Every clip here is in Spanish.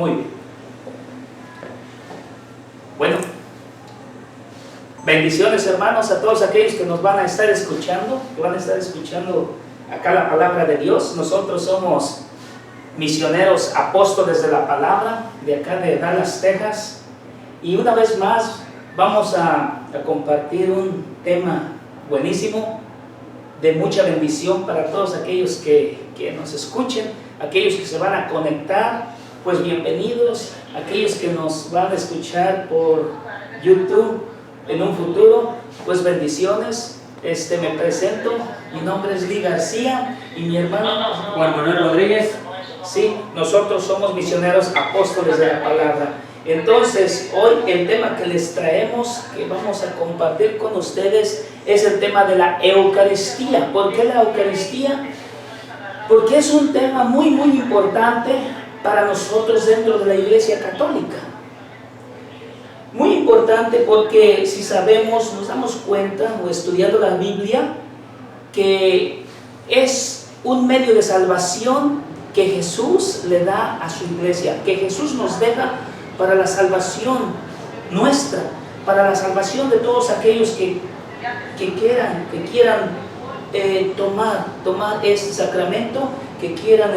Muy bien. Bueno, bendiciones, hermanos, a todos aquellos que nos van a estar escuchando, acá la palabra de Dios. Nosotros somos misioneros apóstoles de la palabra, de acá de Dallas, Texas, y una vez más vamos a compartir un tema buenísimo, de mucha bendición para todos aquellos que nos escuchen, aquellos que se van a conectar, pues bienvenidos, aquellos que nos van a escuchar por YouTube en un futuro, pues bendiciones. Me presento, mi nombre es Lee García y mi hermano Juan Manuel Rodríguez. Sí, nosotros somos misioneros apóstoles de la palabra. Entonces, hoy el tema que les traemos, que vamos a compartir con ustedes, es el tema de la Eucaristía. ¿Por qué la Eucaristía? Porque es un tema muy importante para nosotros dentro de la Iglesia Católica. Muy importante porque si sabemos, nos damos cuenta, o estudiando la Biblia, que es un medio de salvación que Jesús le da a su iglesia, que Jesús nos deja para la salvación nuestra, para la salvación de todos aquellos que quieran tomar este sacramento, que quieran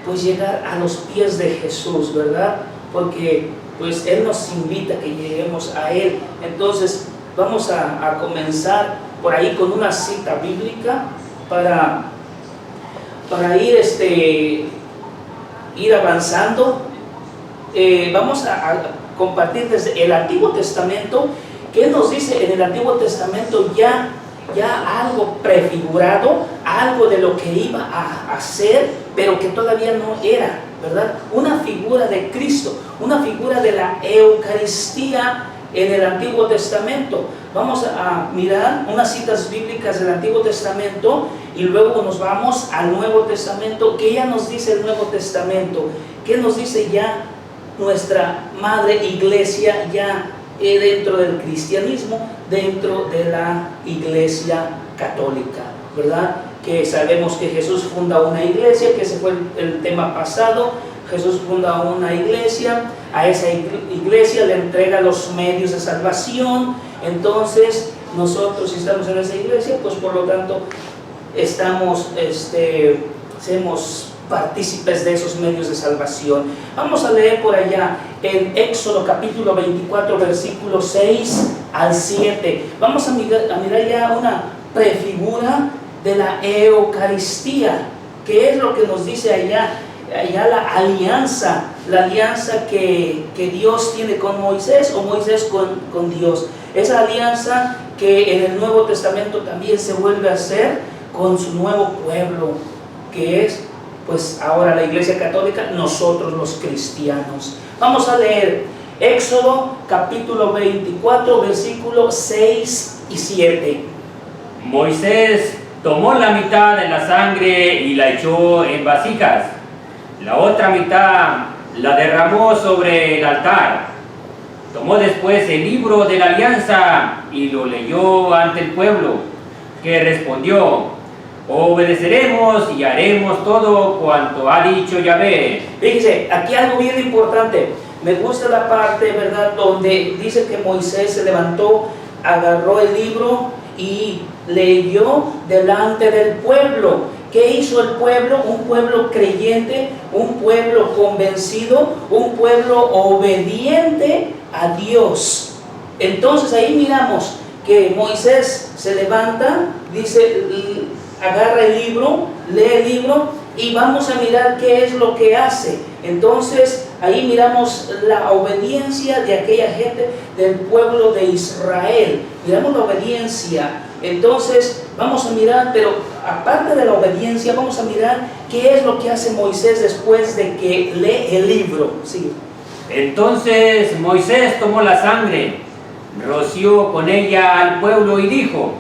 pues llegar a los pies de Jesús, ¿verdad? Porque pues Él nos invita a que lleguemos a Él. Entonces vamos a comenzar por ahí con una cita bíblica para ir avanzando. Vamos a compartir desde el Antiguo Testamento. ¿Qué nos dice en el Antiguo Testamento? Ya algo prefigurado, algo de lo que iba a hacer, pero que todavía no era, ¿verdad? Una figura de Cristo, una figura de la Eucaristía en el Antiguo Testamento. Vamos a mirar unas citas bíblicas del Antiguo Testamento y luego nos vamos al Nuevo Testamento. ¿Qué ya nos dice el Nuevo Testamento? ¿Qué nos dice ya nuestra madre iglesia, ya dentro del cristianismo, dentro de la Iglesia Católica, ¿verdad? Que sabemos que Jesús funda una iglesia, que ese fue el tema pasado. Jesús funda una iglesia, a esa iglesia le entrega los medios de salvación. Entonces nosotros, si estamos en esa iglesia, pues por lo tanto somos partícipes de esos medios de salvación. Vamos a leer por allá en Éxodo capítulo 24, versículos 6 al 7. Vamos a mirar ya una prefigura de la Eucaristía. ¿Qué es lo que nos dice allá la alianza que Dios tiene con Moisés, o Moisés con Dios? Esa alianza que en el Nuevo Testamento también se vuelve a hacer con su nuevo pueblo, que es pues ahora la Iglesia Católica, nosotros los cristianos. Vamos a leer Éxodo capítulo 24, versículos 6 y 7. Moisés tomó la mitad de la sangre y la echó en vasijas. La otra mitad la derramó sobre el altar. Tomó después el libro de la alianza y lo leyó ante el pueblo, que respondió: obedeceremos y haremos todo cuanto ha dicho Yahvé. Fíjese, aquí algo bien importante. Me gusta la parte, ¿verdad?, donde dice que Moisés se levantó, agarró el libro y leyó delante del pueblo. ¿Qué hizo el pueblo? Un pueblo creyente, un pueblo convencido, un pueblo obediente a Dios. Entonces ahí miramos que Moisés se levanta, dice, agarra el libro, lee el libro y vamos a mirar qué es lo que hace. Entonces ahí miramos la obediencia de aquella gente del pueblo de Israel. Miramos la obediencia. Entonces vamos a mirar, pero aparte de la obediencia, vamos a mirar qué es lo que hace Moisés después de que lee el libro. Sí. Entonces Moisés tomó la sangre, roció con ella al pueblo y dijo: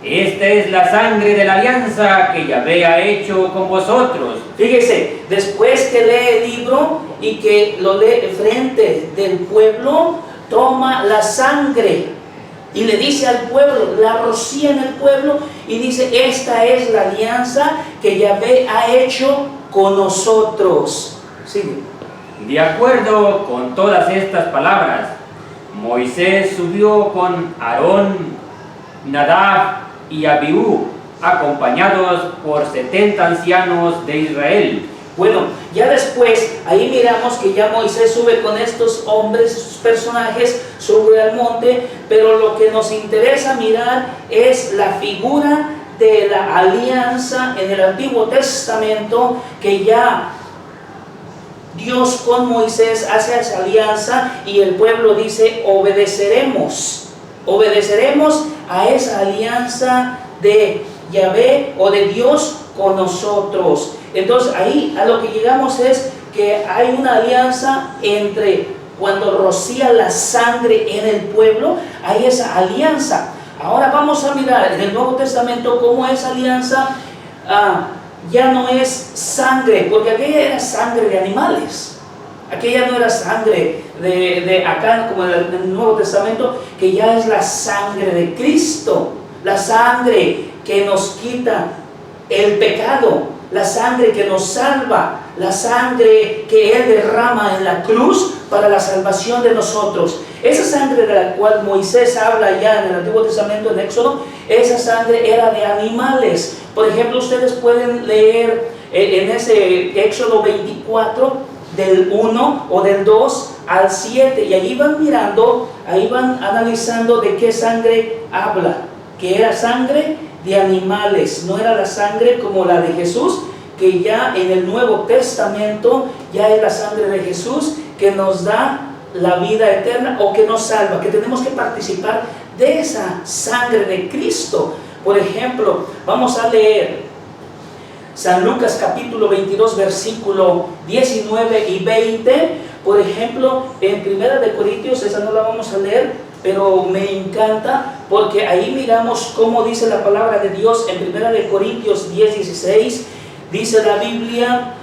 esta es la sangre de la alianza que Yahvé ha hecho con vosotros. Fíjese, después que lee el libro y que lo lee frente del pueblo, toma la sangre y le dice al pueblo, la rocía en el pueblo y dice: esta es la alianza que Yahvé ha hecho con nosotros. Sigue. De acuerdo con todas estas palabras, Moisés subió con Aarón, Nadab y Abiú, acompañados por 70 ancianos de Israel. Bueno, ya después, ahí miramos que ya Moisés sube con estos hombres, sus personajes, sube al monte, pero lo que nos interesa mirar es la figura de la alianza en el Antiguo Testamento, que ya Dios con Moisés hace esa alianza y el pueblo dice: obedeceremos a esa alianza de Yahvé o de Dios con nosotros. Entonces ahí a lo que llegamos es que hay una alianza entre cuando rocía la sangre en el pueblo, hay esa alianza. Ahora vamos a mirar en el Nuevo Testamento cómo esa alianza ya no es sangre, porque aquella era sangre de animales. Aquella no era sangre de acá como en el Nuevo Testamento, que ya es la sangre de Cristo, la sangre que nos quita el pecado, la sangre que nos salva, la sangre que Él derrama en la cruz para la salvación de nosotros. Esa sangre de la cual Moisés habla ya en el Antiguo Testamento, en Éxodo, esa sangre era de animales. Por ejemplo, ustedes pueden leer en ese Éxodo 24, del 1 o del 2 al 7, y allí van mirando, ahí van analizando de qué sangre habla, que era sangre de animales, no era la sangre como la de Jesús, que ya en el Nuevo Testamento ya es la sangre de Jesús que nos da la vida eterna o que nos salva, que tenemos que participar de esa sangre de Cristo. Por ejemplo, vamos a leer San Lucas capítulo 22 versículo 19 y 20. Por ejemplo, en Primera de Corintios, esa no la vamos a leer, pero me encanta porque ahí miramos cómo dice la palabra de Dios en Primera de Corintios 10, 16. Dice la Biblia: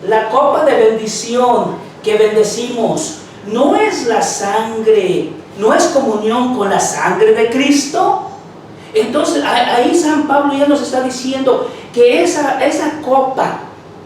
la copa de bendición que bendecimos no es la sangre, no es comunión con la sangre de Cristo. Entonces ahí San Pablo ya nos está diciendo que esa copa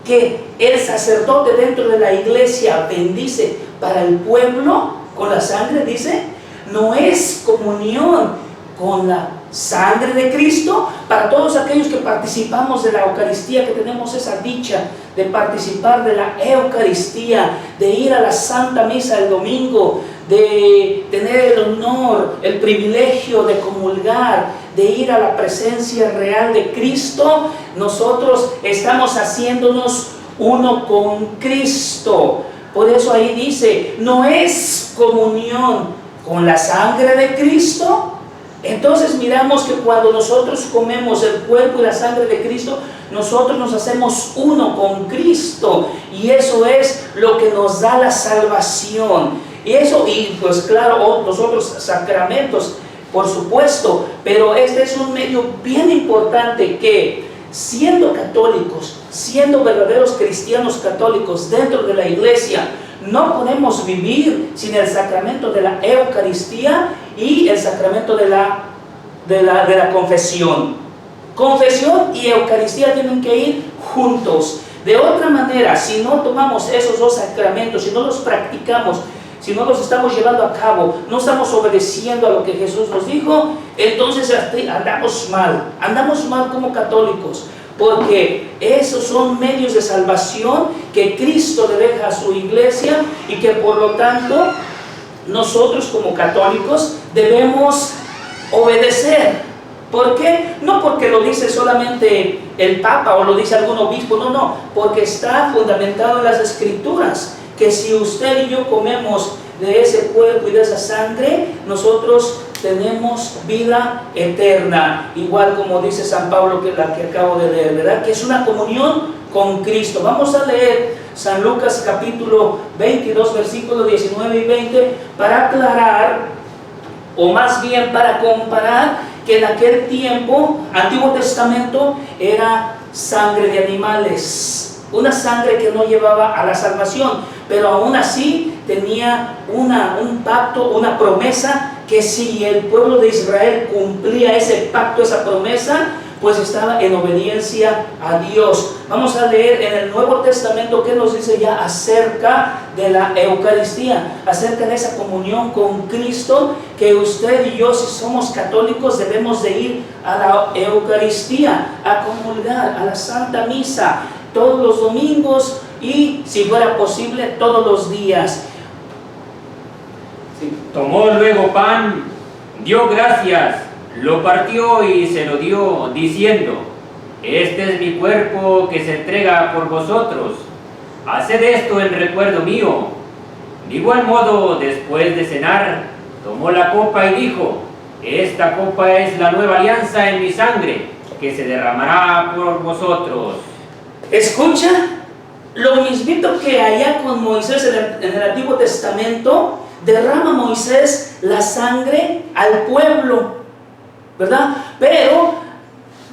que el sacerdote dentro de la iglesia bendice para el pueblo con la sangre, dice, no es comunión con la sangre de Cristo. Para todos aquellos que participamos de la Eucaristía, que tenemos esa dicha de participar de la Eucaristía, de ir a la Santa Misa el domingo, de tener el honor, el privilegio de comulgar, de ir a la presencia real de Cristo, nosotros estamos haciéndonos uno con Cristo. Por eso ahí dice, no es comunión con la sangre de Cristo. Entonces miramos que cuando nosotros comemos el cuerpo y la sangre de Cristo, nosotros nos hacemos uno con Cristo, y eso es lo que nos da la salvación. Y eso, y pues claro, los otros sacramentos, por supuesto, pero este es un medio bien importante que, siendo católicos, siendo verdaderos cristianos católicos dentro de la iglesia, no podemos vivir sin el sacramento de la Eucaristía y el sacramento de la confesión. Confesión y Eucaristía tienen que ir juntos. De otra manera, si no tomamos esos dos sacramentos, si no los practicamos, si no los estamos llevando a cabo, no estamos obedeciendo a lo que Jesús nos dijo, entonces andamos mal como católicos, porque esos son medios de salvación que Cristo le deja a su iglesia y que por lo tanto nosotros como católicos debemos obedecer. ¿Por qué? No porque lo dice solamente el Papa o lo dice algún obispo, no, porque está fundamentado en las Escrituras, que si usted y yo comemos de ese cuerpo y de esa sangre, nosotros tenemos vida eterna, igual como dice San Pablo, que la que acabo de leer, ¿verdad? Que es una comunión con Cristo. Vamos a leer San Lucas capítulo 22, versículos 19 y 20, para aclarar, o más bien para comparar, que en aquel tiempo, Antiguo Testamento, era sangre de animales, una sangre que no llevaba a la salvación, pero aún así tenía un pacto, una promesa, que si el pueblo de Israel cumplía ese pacto, esa promesa, pues estaba en obediencia a Dios. Vamos a leer en el Nuevo Testamento qué nos dice ya acerca de la Eucaristía, acerca de esa comunión con Cristo, que usted y yo, si somos católicos, debemos de ir a la Eucaristía, a comulgar, a la Santa Misa, todos los domingos y, si fuera posible, todos los días. Sí. Tomó luego pan, dio gracias, lo partió y se lo dio, diciendo: este es mi cuerpo que se entrega por vosotros. Haced esto en recuerdo mío. De igual modo, después de cenar, tomó la copa y dijo: esta copa es la nueva alianza en mi sangre, que se derramará por vosotros. Escucha, lo mismito que allá con Moisés en el Antiguo Testamento, derrama Moisés la sangre al pueblo, ¿verdad? Pero,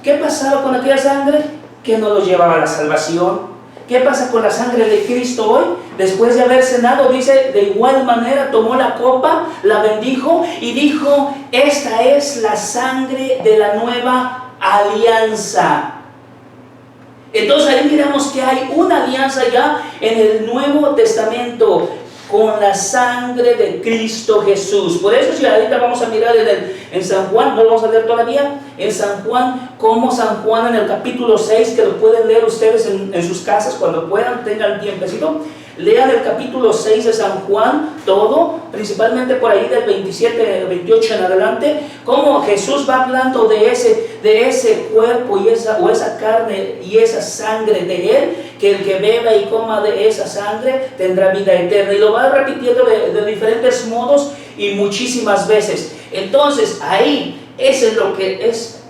¿qué pasaba con aquella sangre? Que no los llevaba a la salvación. ¿Qué pasa con la sangre de Cristo hoy? Después de haber cenado, dice, de igual manera tomó la copa, la bendijo y dijo: esta es la sangre de la nueva alianza. Entonces ahí miramos que hay una alianza ya en el Nuevo Testamento con la sangre de Cristo Jesús. Por eso, si ahorita vamos a mirar en San Juan, no lo vamos a leer todavía, en San Juan, como San Juan en el capítulo 6, que lo pueden leer ustedes en sus casas cuando puedan, tengan tiempecito. Lean el capítulo 6 de San Juan, todo, principalmente por ahí del 27, 28 en adelante, cómo Jesús va hablando de ese cuerpo y esa carne y esa sangre de Él, que el que beba y coma de esa sangre tendrá vida eterna. Y lo va repitiendo de diferentes modos y muchísimas veces. Entonces, ahí, eso es lo que es,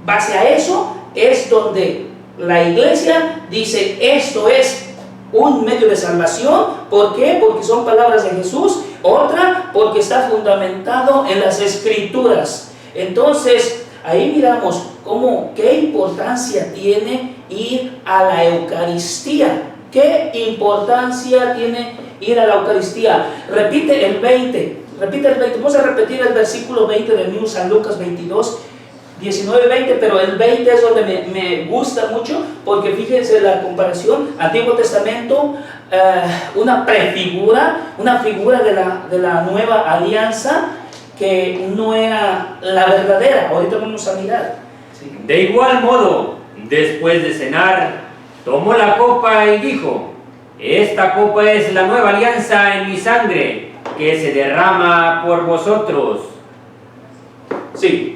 base a eso, es donde la iglesia dice: esto es un medio de salvación. ¿Por qué? Porque son palabras de Jesús. Otra, porque está fundamentado en las Escrituras. Entonces, ahí miramos qué importancia tiene ir a la Eucaristía. ¿Qué importancia tiene ir a la Eucaristía? Repite el 20. Vamos a repetir el versículo 20 del mismo San Lucas 22. 19-20, pero el 20 es donde me gusta mucho, porque fíjense la comparación. Antiguo Testamento, una figura de la nueva alianza, que no era la verdadera. Ahorita vamos a mirar. Sí. De igual modo, después de cenar, tomó la copa y dijo: esta copa es la nueva alianza en mi sangre, que se derrama por vosotros. Sí.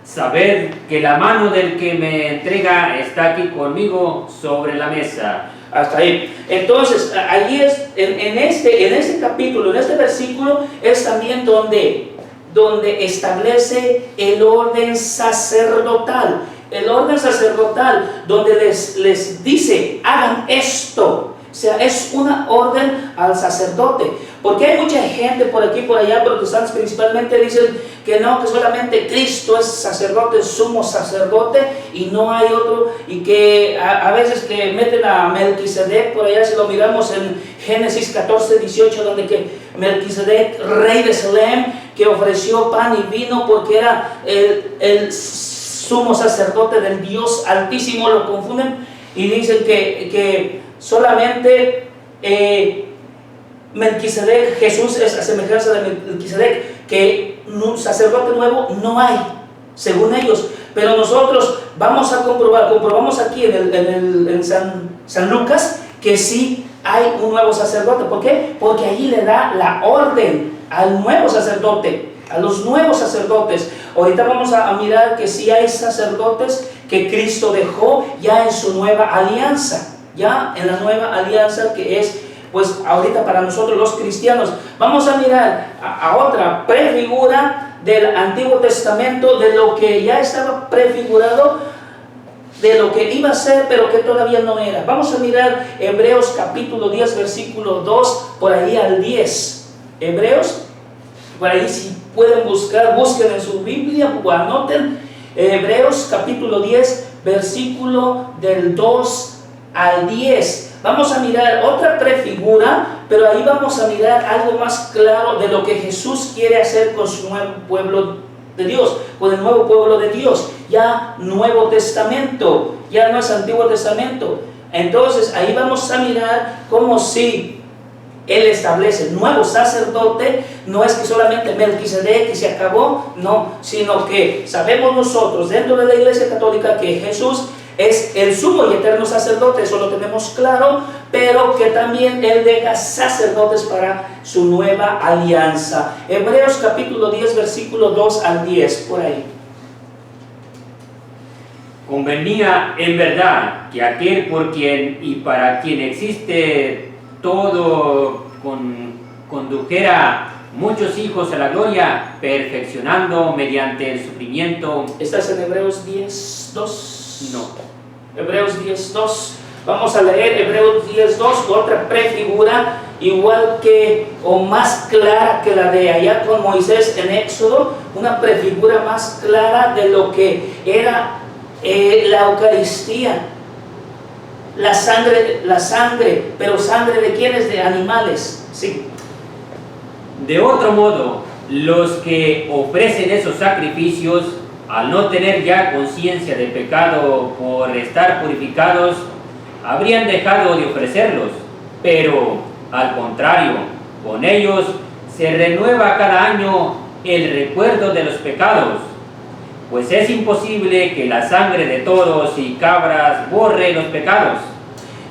Sabed que la mano del que me entrega está aquí conmigo sobre la mesa. Hasta ahí. Entonces, allí es, en este capítulo, en este versículo, es también donde establece el orden sacerdotal. El orden sacerdotal, donde les dice: hagan esto. O sea, es una orden al sacerdote. Porque hay mucha gente por aquí y por allá, protestantes principalmente, dicen que no, que solamente Cristo es sacerdote, sumo sacerdote, y no hay otro. Y que a veces que meten a Melquisedec, por allá si lo miramos en Génesis 14-18, donde que Melquisedec, rey de Salem, que ofreció pan y vino porque era el sumo sacerdote del Dios Altísimo, lo confunden y dicen que solamente Melquisedec, Jesús es a semejanza de Melquisedec, que un sacerdote nuevo no hay, según ellos. Pero nosotros vamos a comprobamos aquí en San Lucas, que sí hay un nuevo sacerdote. ¿Por qué? Porque allí le da la orden al nuevo sacerdote, a los nuevos sacerdotes. Ahorita vamos a mirar que sí hay sacerdotes que Cristo dejó ya en su nueva alianza, ya en la nueva alianza que es, pues ahorita para nosotros los cristianos. Vamos a mirar a otra prefigura del Antiguo Testamento, de lo que ya estaba prefigurado, de lo que iba a ser, pero que todavía no era. Vamos a mirar Hebreos capítulo 10, versículo 2, por ahí al 10. Hebreos, por ahí si pueden buscar, busquen en su Biblia o anoten. Hebreos capítulo 10, versículo del 2 al 10. Vamos a mirar otra prefigura, pero ahí vamos a mirar algo más claro de lo que Jesús quiere hacer con su nuevo pueblo de Dios, con el nuevo pueblo de Dios, ya Nuevo Testamento, ya no es Antiguo Testamento. Entonces ahí vamos a mirar cómo si Él establece nuevo sacerdote, no es que solamente Melquisedec y se acabó, no, sino que sabemos nosotros dentro de la Iglesia Católica que Jesús es el sumo y eterno sacerdote, eso lo tenemos claro, pero que también Él deja sacerdotes para su nueva alianza. Hebreos capítulo 10, versículo 2 al 10, por ahí. Convenía en verdad que aquel por quien y para quien existe todo condujera muchos hijos a la gloria, perfeccionando mediante el sufrimiento. ¿Estás en Hebreos 10, 2? No. Hebreos 10, 2. Vamos a leer Hebreos 10, 2, otra prefigura, igual que o más clara que la de allá con Moisés en Éxodo, una prefigura más clara de lo que era la Eucaristía. La sangre, pero ¿sangre de quiénes? De animales, sí. De otro modo, los que ofrecen esos sacrificios, al no tener ya conciencia de pecado por estar purificados, habrían dejado de ofrecerlos, pero al contrario, con ellos se renueva cada año el recuerdo de los pecados, pues es imposible que la sangre de toros y cabras borre los pecados.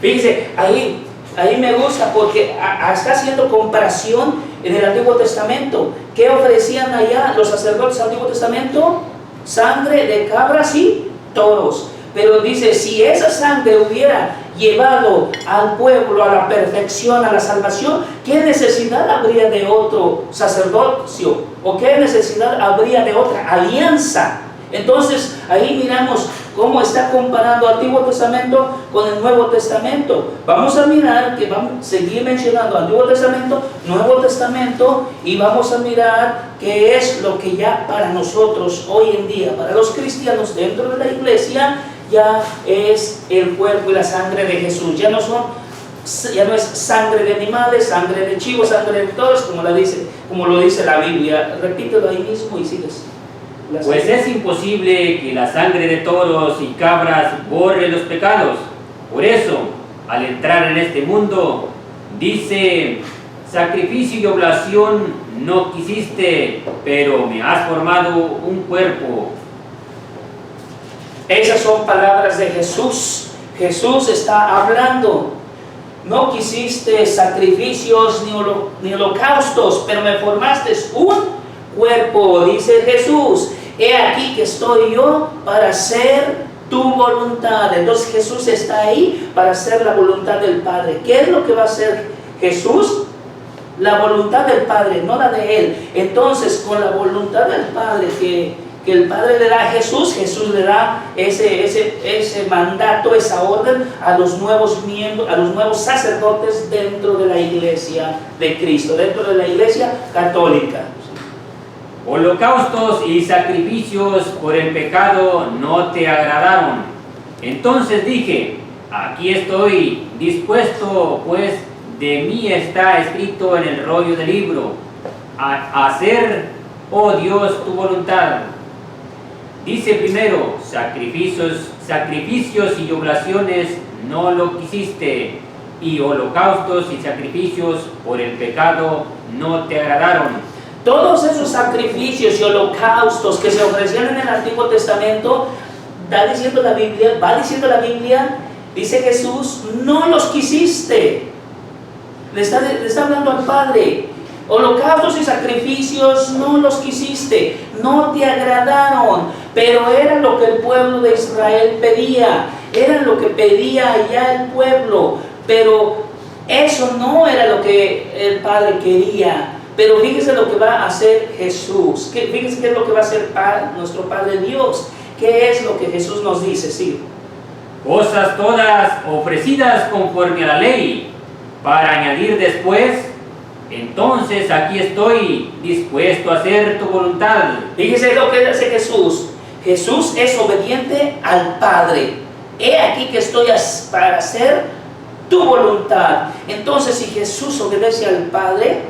Fíjense, ahí me gusta porque está haciendo comparación en el Antiguo Testamento. ¿Qué ofrecían allá los sacerdotes del Antiguo Testamento? Sangre de cabras y toros. Pero dice, si esa sangre hubiera llevado al pueblo a la perfección, a la salvación, ¿qué necesidad habría de otro sacerdocio? ¿O qué necesidad habría de otra alianza? Entonces, ahí miramos cómo está comparando el Antiguo Testamento con el Nuevo Testamento. Vamos a mirar, que vamos a seguir mencionando Antiguo Testamento, Nuevo Testamento, y vamos a mirar qué es lo que ya para nosotros hoy en día, para los cristianos dentro de la iglesia, ya es el cuerpo y la sangre de Jesús. Ya no es sangre de animales, sangre de chivos, sangre de toros, como lo dice la Biblia. Repítelo ahí mismo y sigues. Pues es imposible que la sangre de toros y cabras borre los pecados. Por eso, al entrar en este mundo, dice, sacrificio y oblación no quisiste, pero me has formado un cuerpo. Esas son palabras de Jesús. Jesús está hablando. No quisiste sacrificios ni holocaustos, pero me formaste un cuerpo, dice Jesús. He aquí que estoy yo para hacer tu voluntad. Entonces Jesús está ahí para hacer la voluntad del Padre. ¿Qué es lo que va a hacer Jesús? La voluntad del Padre, no la de Él. Entonces, con la voluntad del Padre que el Padre le da a Jesús, Jesús le da ese mandato, esa orden a los nuevos miembros, a los nuevos sacerdotes dentro de la iglesia de Cristo, dentro de la iglesia católica. Holocaustos y sacrificios por el pecado no te agradaron. Entonces dije, aquí estoy dispuesto, pues de mí está escrito en el rollo del libro, a hacer, oh Dios, tu voluntad. Dice primero, sacrificios y oblaciones no lo quisiste, y holocaustos y sacrificios por el pecado no te agradaron. Todos esos sacrificios y holocaustos que se ofrecían en el Antiguo Testamento, va diciendo la Biblia, dice Jesús, no los quisiste. Le está hablando al Padre. Holocaustos y sacrificios no los quisiste, no te agradaron, pero era lo que el pueblo de Israel pedía, era lo que pedía allá el pueblo, pero eso no era lo que el Padre quería. Pero fíjese lo que va a hacer Jesús, fíjese qué es lo que va a hacer nuestro Padre Dios, qué es lo que Jesús nos dice, sí. Cosas todas ofrecidas conforme a la ley, para añadir después, entonces aquí estoy dispuesto a hacer tu voluntad. Fíjese lo que hace Jesús. Jesús es obediente al Padre. He aquí que estoy para hacer tu voluntad. Entonces, si Jesús obedece al Padre,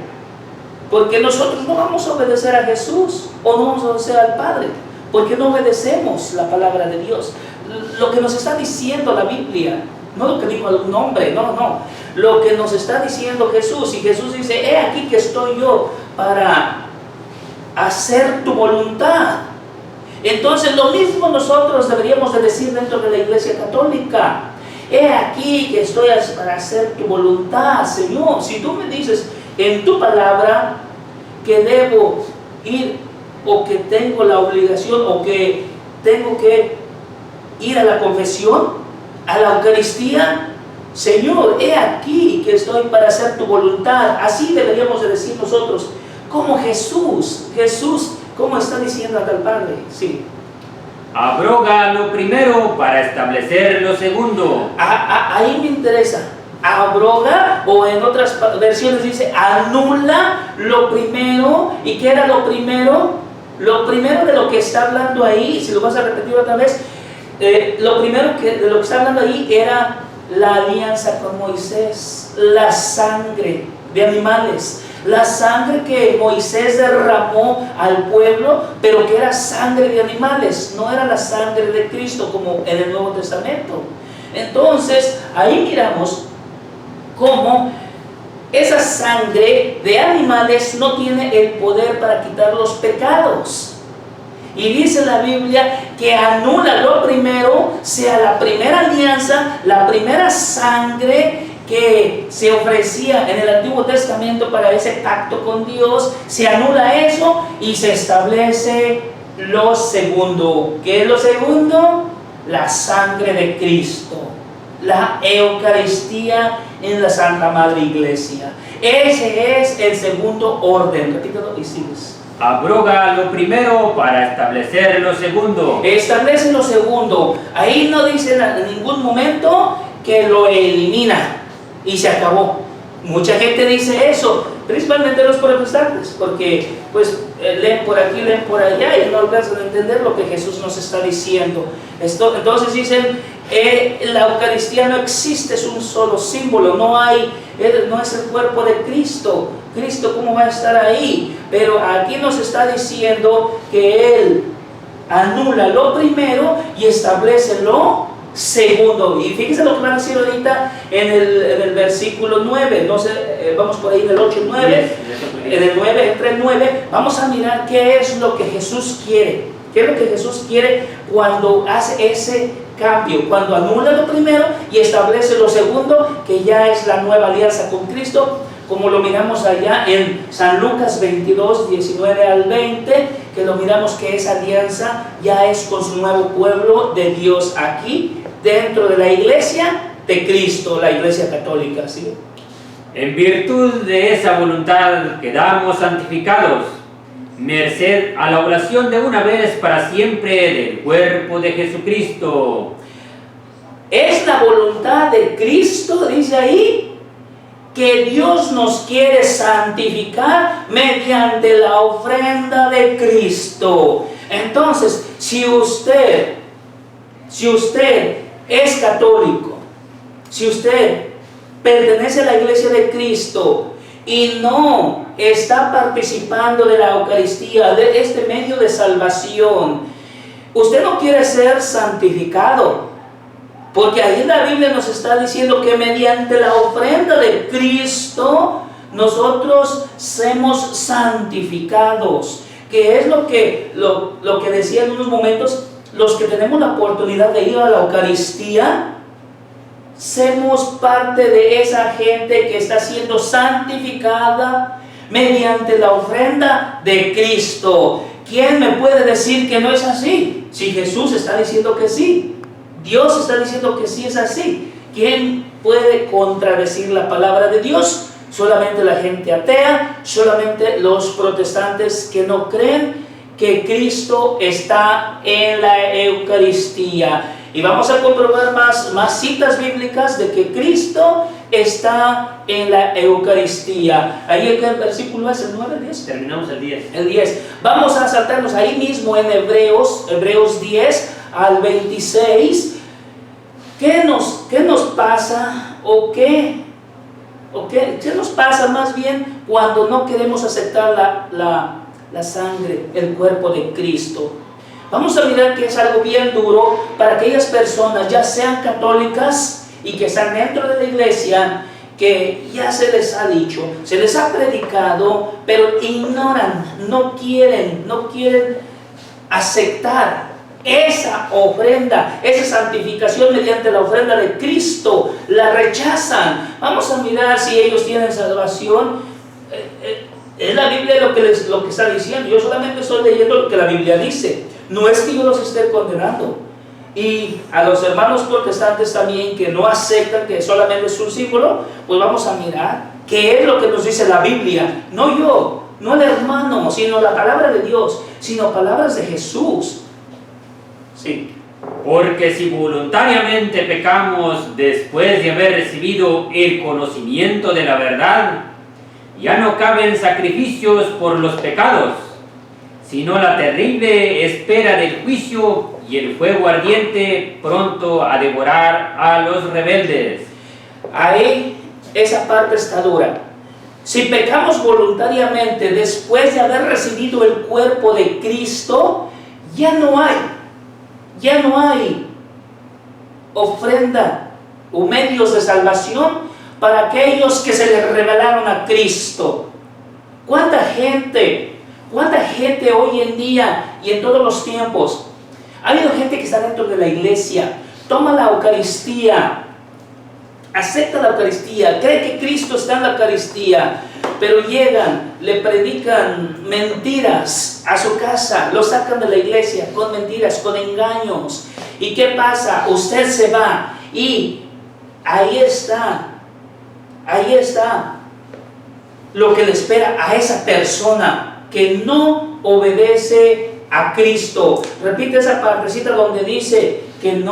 Porque nosotros no vamos a obedecer a Jesús o no vamos a obedecer al Padre, porque no obedecemos la palabra de Dios. Lo que nos está diciendo la Biblia, no lo que dijo algún hombre, no. Lo que nos está diciendo Jesús, y Jesús dice, he aquí que estoy yo para hacer tu voluntad. Entonces lo mismo nosotros deberíamos de decir dentro de la Iglesia Católica. He aquí que estoy para hacer tu voluntad, Señor. Si tú me dices en tu palabra que debo ir, o que tengo la obligación, o que tengo que ir a la confesión, a la Eucaristía, Señor, he aquí que estoy para hacer tu voluntad. Así deberíamos de decir nosotros, como Jesús, ¿cómo está diciendo al Padre? Sí. Abroga lo primero para establecer lo segundo. Ahí me interesa. Abroga, o en otras versiones dice, anula lo primero. ¿Y qué era lo primero? Lo primero de lo que está hablando ahí, si lo vas a repetir otra vez, lo primero de lo que está hablando ahí era la alianza con Moisés, la sangre de animales. La sangre que Moisés derramó al pueblo, pero que era sangre de animales, no era la sangre de Cristo como en el Nuevo Testamento. Entonces, ahí miramos cómo esa sangre de animales no tiene el poder para quitar los pecados. Y dice la Biblia que anula lo primero, sea la primera alianza, la primera sangre que se ofrecía en el Antiguo Testamento para ese pacto con Dios, se anula eso y se establece lo segundo. ¿Qué es lo segundo? La sangre de Cristo, la Eucaristía en la Santa Madre Iglesia. Ese es el segundo orden. Repítelo y sigues. Abroga lo primero para establecer lo segundo. Establece lo segundo. Ahí no dice en ningún momento que lo elimina y se acabó. Mucha gente dice eso, principalmente los protestantes, porque pues leen por aquí, leen por allá y no alcanzan a entender lo que Jesús nos está diciendo. Entonces dicen, la Eucaristía no existe, es un solo símbolo, no es el cuerpo de Cristo. Cristo, ¿cómo va a estar ahí? Pero aquí nos está diciendo que Él anula lo primero y establece lo segundo. Y fíjense lo que van a decir ahorita en el versículo 9, no sé, vamos por ahí en el 8 y 9, en el 9, entre el 9, vamos a mirar qué es lo que Jesús quiere. ¿Qué es lo que Jesús quiere cuando hace ese cambio? Cuando anula lo primero y establece lo segundo, que ya es la nueva alianza con Cristo, como lo miramos allá en San Lucas 22, 19 al 20, que lo miramos que esa alianza ya es con su nuevo pueblo de Dios aquí, dentro de la iglesia de Cristo, la iglesia católica, ¿sí? En virtud de esa voluntad quedamos santificados, merced a la oración de una vez para siempre del cuerpo de Jesucristo. Es la voluntad de Cristo, dice ahí, que Dios nos quiere santificar mediante la ofrenda de Cristo. Entonces, si usted es católico, si usted pertenece a la iglesia de Cristo y no está participando de la Eucaristía, de este medio de salvación, usted no quiere ser santificado. Porque ahí en la Biblia nos está diciendo que mediante la ofrenda de Cristo nosotros somos santificados. Que es lo que decía en unos momentos, los que tenemos la oportunidad de ir a la Eucaristía, somos parte de esa gente que está siendo santificada mediante la ofrenda de Cristo. ¿Quién me puede decir que no es así? Si Jesús está diciendo que sí. Dios está diciendo que sí es así. ¿Quién puede contradecir la palabra de Dios? Solamente la gente atea, solamente los protestantes que no creen que Cristo está en la Eucaristía. Y vamos a comprobar más citas bíblicas de que Cristo está en la Eucaristía. Ahí el versículo es el 9, el 10. Terminamos el 10. El 10. Vamos a saltarnos ahí mismo en Hebreos 10 al 26. ¿Qué nos pasa o qué ¿Ok? ¿Qué nos pasa más bien cuando no queremos aceptar la sangre, el cuerpo de Cristo? Vamos a mirar que es algo bien duro para aquellas personas, ya sean católicas y que están dentro de la iglesia, que ya se les ha dicho, se les ha predicado, pero ignoran, no quieren aceptar esa ofrenda, esa santificación mediante la ofrenda de Cristo, la rechazan. Vamos a mirar si ellos tienen salvación. Es la Biblia lo que está diciendo. Yo solamente estoy leyendo lo que la Biblia dice. No es que yo los esté condenando. Y a los hermanos protestantes también que no aceptan que solamente es un símbolo, pues vamos a mirar qué es lo que nos dice la Biblia. No yo, no el hermano, sino la palabra de Dios, sino palabras de Jesús. Sí. Porque si voluntariamente pecamos después de haber recibido el conocimiento de la verdad, ya no caben sacrificios por los pecados, sino la terrible espera del juicio y el fuego ardiente pronto a devorar a los rebeldes. Ahí esa parte está dura. Si pecamos voluntariamente después de haber recibido el cuerpo de Cristo, ya no hay ofrenda o medios de salvación para aquellos que se les revelaron a Cristo. ¿Cuánta gente hoy en día y en todos los tiempos? Ha habido gente que está dentro de la iglesia, toma la Eucaristía, acepta la Eucaristía, cree que Cristo está en la Eucaristía, pero llegan, le predican mentiras a su casa, lo sacan de la iglesia con mentiras, con engaños. ¿Y qué pasa? Usted se va y ahí está lo que le espera a esa persona que no obedece a Cristo. Repite esa partecita donde dice que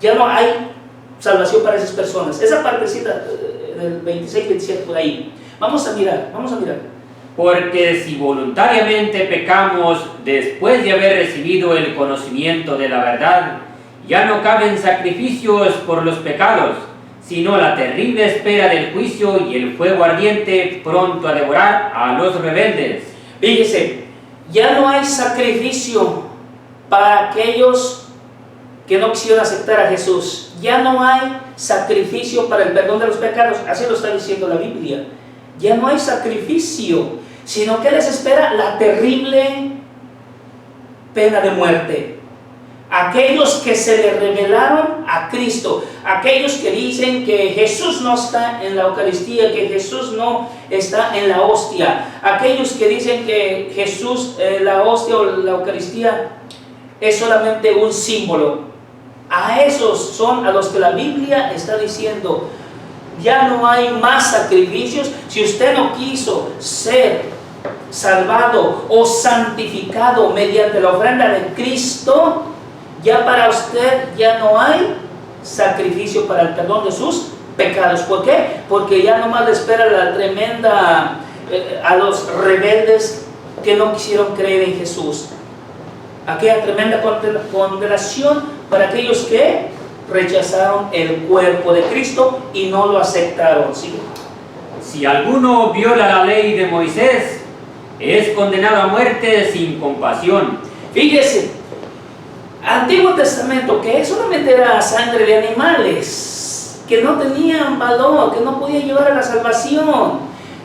ya no hay salvación para esas personas. Esa partecita del 26, 27 por ahí. Vamos a mirar. Porque si voluntariamente pecamos después de haber recibido el conocimiento de la verdad, ya no caben sacrificios por los pecados, sino la terrible espera del juicio y el fuego ardiente pronto a devorar a los rebeldes. Fíjese, ya no hay sacrificio para aquellos que no quisieron aceptar a Jesús. Ya no hay sacrificio para el perdón de los pecados. Así lo está diciendo la Biblia. Ya no hay sacrificio, sino que les espera la terrible pena de muerte. Aquellos que se le revelaron a Cristo, aquellos que dicen que Jesús no está en la Eucaristía, que Jesús no está en la hostia, aquellos que dicen que Jesús, la hostia o la Eucaristía es solamente un símbolo. A esos son a los que la Biblia está diciendo, ya no hay más sacrificios. Si usted no quiso ser salvado o santificado mediante la ofrenda de Cristo, ya para usted ya no hay sacrificio para el perdón de sus pecados. ¿Por qué? Porque ya nomás le espera la tremenda a los rebeldes que no quisieron creer en Jesús. Aquella tremenda condenación para aquellos que rechazaron el cuerpo de Cristo y no lo aceptaron. ¿Sí? Si alguno viola la ley de Moisés, es condenado a muerte sin compasión. Fíjese, Antiguo Testamento, que solamente era sangre de animales, que no tenían valor, que no podían llevar a la salvación.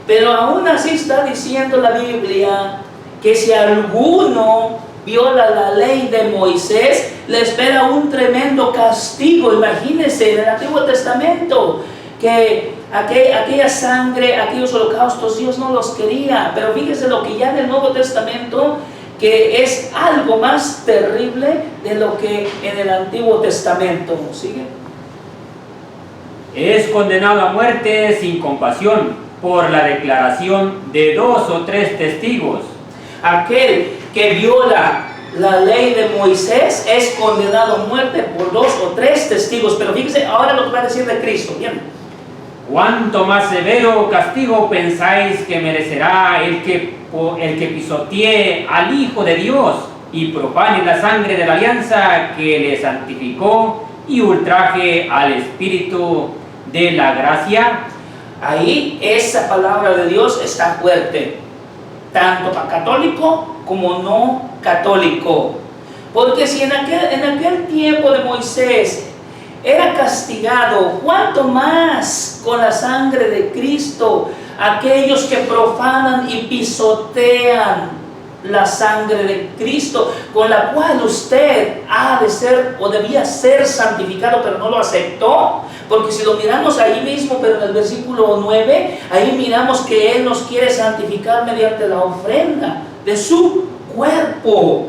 Pero aún así está diciendo la Biblia que si alguno viola la ley de Moisés, le espera un tremendo castigo. Imagínense, en el Antiguo Testamento, que aquella sangre, aquellos holocaustos, Dios no los quería. Pero fíjese lo que ya en el Nuevo Testamento, que es algo más terrible de lo que en el Antiguo Testamento. ¿Sigue? Es condenado a muerte sin compasión por la declaración de 2 o 3 testigos. Aquel que viola la ley de Moisés es condenado a muerte por 2 o 3 testigos. Pero fíjese ahora lo que va a decir de Cristo. Bien. ¿Cuánto más severo castigo pensáis que merecerá el que pisotee al Hijo de Dios y profane la sangre de la alianza que le santificó y ultraje al Espíritu de la gracia. Ahí esa palabra de Dios está fuerte, tanto para católico como no católico. Porque si en aquel tiempo de Moisés era castigado, ¿cuánto más con la sangre de Cristo aquellos que profanan y pisotean la sangre de Cristo, con la cual usted ha de ser o debía ser santificado, pero no lo aceptó? Porque si lo miramos ahí mismo, pero en el versículo 9, ahí miramos que Él nos quiere santificar mediante la ofrenda de su cuerpo.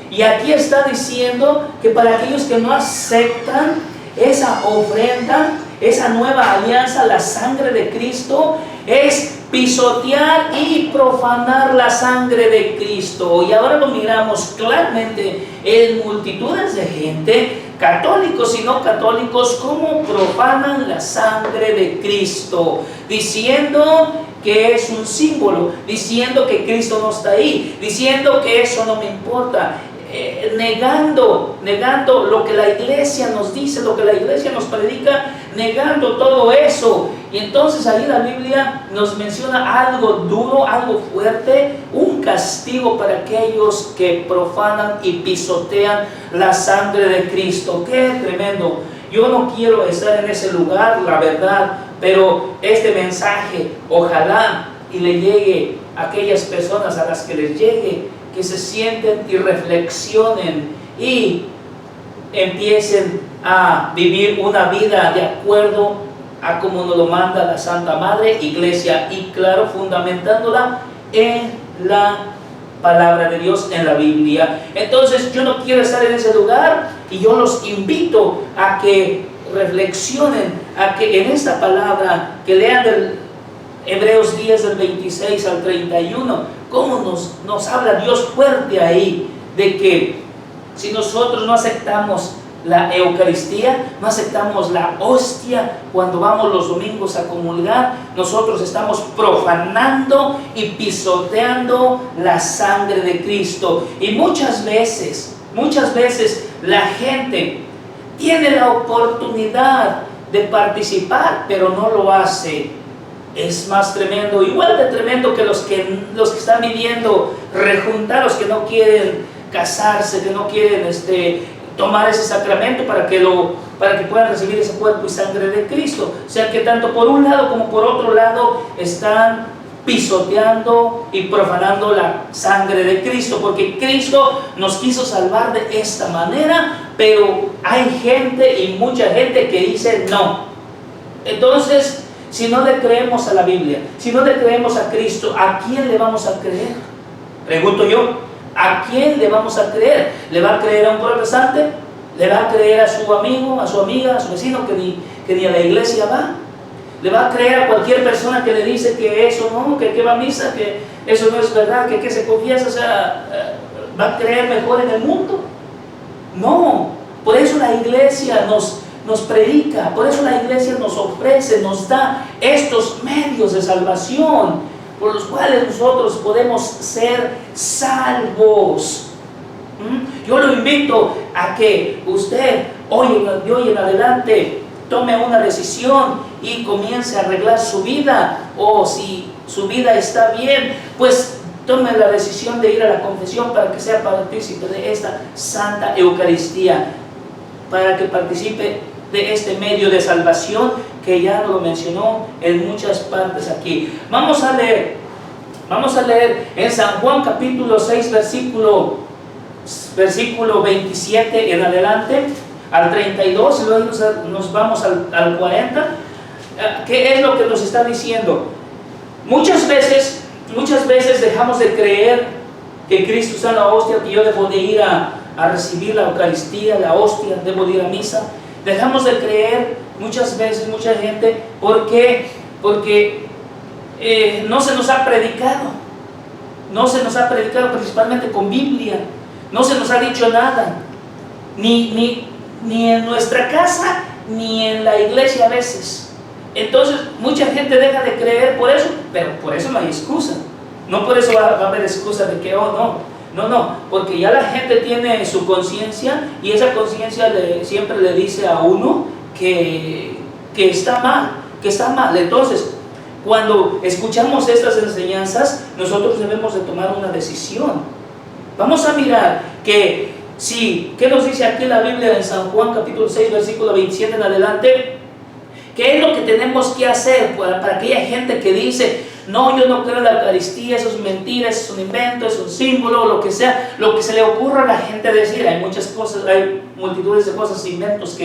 Y aquí está diciendo que para aquellos que no aceptan esa ofrenda, esa nueva alianza, la sangre de Cristo, es pisotear y profanar la sangre de Cristo. Y ahora lo miramos claramente en multitudes de gente, católicos y no católicos, cómo profanan la sangre de Cristo, diciendo que es un símbolo, diciendo que Cristo no está ahí, diciendo que eso no me importa. Negando lo que la iglesia nos dice, lo que la iglesia nos predica, negando todo eso. Y entonces ahí la Biblia nos menciona algo duro, algo fuerte, un castigo para aquellos que profanan y pisotean la sangre de Cristo. ¡Qué tremendo! Yo no quiero estar en ese lugar, la verdad, pero este mensaje ojalá y le llegue a aquellas personas a las que les llegue, que se sienten y reflexionen y empiecen a vivir una vida de acuerdo a como nos lo manda la Santa Madre Iglesia, y claro, fundamentándola en la palabra de Dios, en la Biblia. Entonces yo no quiero estar en ese lugar, y yo los invito a que reflexionen, a que en esta palabra, que lean del Hebreos 10 del 26 al 31, cómo nos habla Dios fuerte ahí, de que si nosotros no aceptamos la Eucaristía, no aceptamos la hostia cuando vamos los domingos a comulgar, nosotros estamos profanando y pisoteando la sangre de Cristo. Y muchas veces la gente tiene la oportunidad de participar, pero no lo hace. Es más tremendo, igual de tremendo que los que están viviendo rejuntar, los que no quieren casarse, que no quieren tomar ese sacramento para que puedan recibir ese cuerpo y sangre de Cristo. O sea que tanto por un lado como por otro lado están pisoteando y profanando la sangre de Cristo, porque Cristo nos quiso salvar de esta manera, pero hay gente, y mucha gente, que dice no. Entonces, si no le creemos a la Biblia, si no le creemos a Cristo, ¿a quién le vamos a creer? Pregunto yo, ¿a quién le vamos a creer? ¿Le va a creer a un protestante? ¿Le va a creer a su amigo, a su amiga, a su vecino que ni a la iglesia va? ¿Le va a creer a cualquier persona que le dice que eso no, que va a misa, que eso no es verdad, que se confiesa? O sea, ¿va a creer mejor en el mundo? No, por eso la iglesia nos predica, por eso la iglesia nos ofrece, nos da estos medios de salvación por los cuales nosotros podemos ser salvos. Yo lo invito a que usted de hoy en adelante tome una decisión y comience a arreglar su vida, o si su vida está bien, pues tome la decisión de ir a la confesión para que sea partícipe de esta Santa Eucaristía, para que participe de este medio de salvación que ya lo mencionó en muchas partes aquí. Vamos a leer en San Juan capítulo 6 versículo 27 en adelante al 32, y luego nos vamos al 40. ¿Qué es lo que nos está diciendo? Muchas veces dejamos de creer que Cristo está en la hostia, que yo debo de ir a recibir la Eucaristía, la hostia, debo de ir a misa. Dejamos de creer muchas veces, mucha gente, porque no se nos ha predicado. No se nos ha predicado principalmente con Biblia. No se nos ha dicho nada. Ni en nuestra casa, ni en la iglesia a veces. Entonces, mucha gente deja de creer por eso, pero por eso no hay excusa. No por eso va a haber excusa de que, no, porque ya la gente tiene su conciencia, y esa conciencia siempre le dice a uno que que está mal, que está mal. Entonces, cuando escuchamos estas enseñanzas, nosotros debemos de tomar una decisión. Vamos a mirar que ¿qué nos dice aquí la Biblia en San Juan capítulo 6, versículo 27 en adelante? ¿Qué es lo que tenemos que hacer para aquella gente que dice, no, yo no creo en la Eucaristía, eso es mentira, eso es un invento, es un símbolo, lo que sea, lo que se le ocurra a la gente decir? Hay muchas cosas, hay multitudes de cosas, inventos,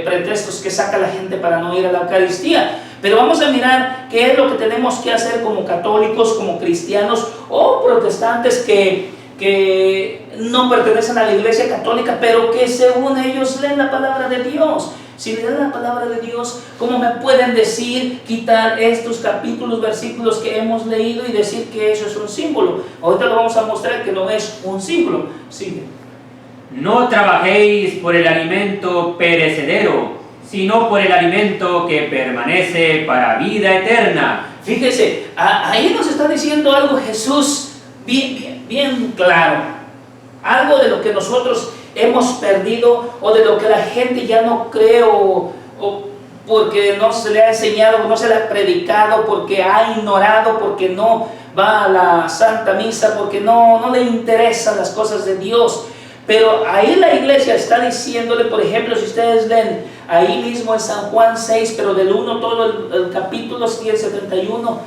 pretextos que saca la gente para no ir a la Eucaristía. Pero vamos a mirar qué es lo que tenemos que hacer como católicos, como cristianos o protestantes que no pertenecen a la Iglesia Católica, pero que según ellos leen la palabra de Dios. Si leen la palabra de Dios, ¿cómo me pueden decir, quitar estos capítulos, versículos que hemos leído y decir que eso es un símbolo? Ahorita lo vamos a mostrar que no es un símbolo. Sigue. No trabajéis por el alimento perecedero, sino por el alimento que permanece para vida eterna. Fíjese, ahí nos está diciendo algo Jesús bien claro. Algo de lo que nosotros hemos perdido o de lo que la gente ya no cree o porque no se le ha enseñado, no se le ha predicado, porque ha ignorado, porque no va a la Santa Misa, porque no le interesan las cosas de Dios. Pero ahí la iglesia está diciéndole, por ejemplo, si ustedes leen ahí mismo en San Juan 6, pero del 1 todo el capítulo, 71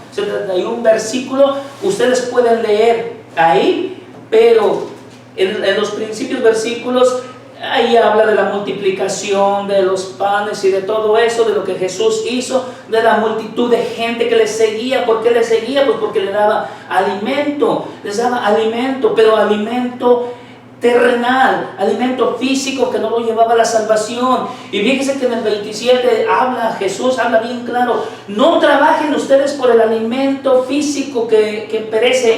versículo, ustedes pueden leer ahí, pero en los principios versículos, ahí habla de la multiplicación de los panes y de todo eso, de lo que Jesús hizo, de la multitud de gente que le seguía. ¿Por qué le seguía? Pues porque le daba alimento, les daba alimento, pero alimento terrenal, alimento físico que no lo llevaba a la salvación. Y fíjense que en el 27 Jesús habla bien claro: no trabajen ustedes por el alimento físico que perece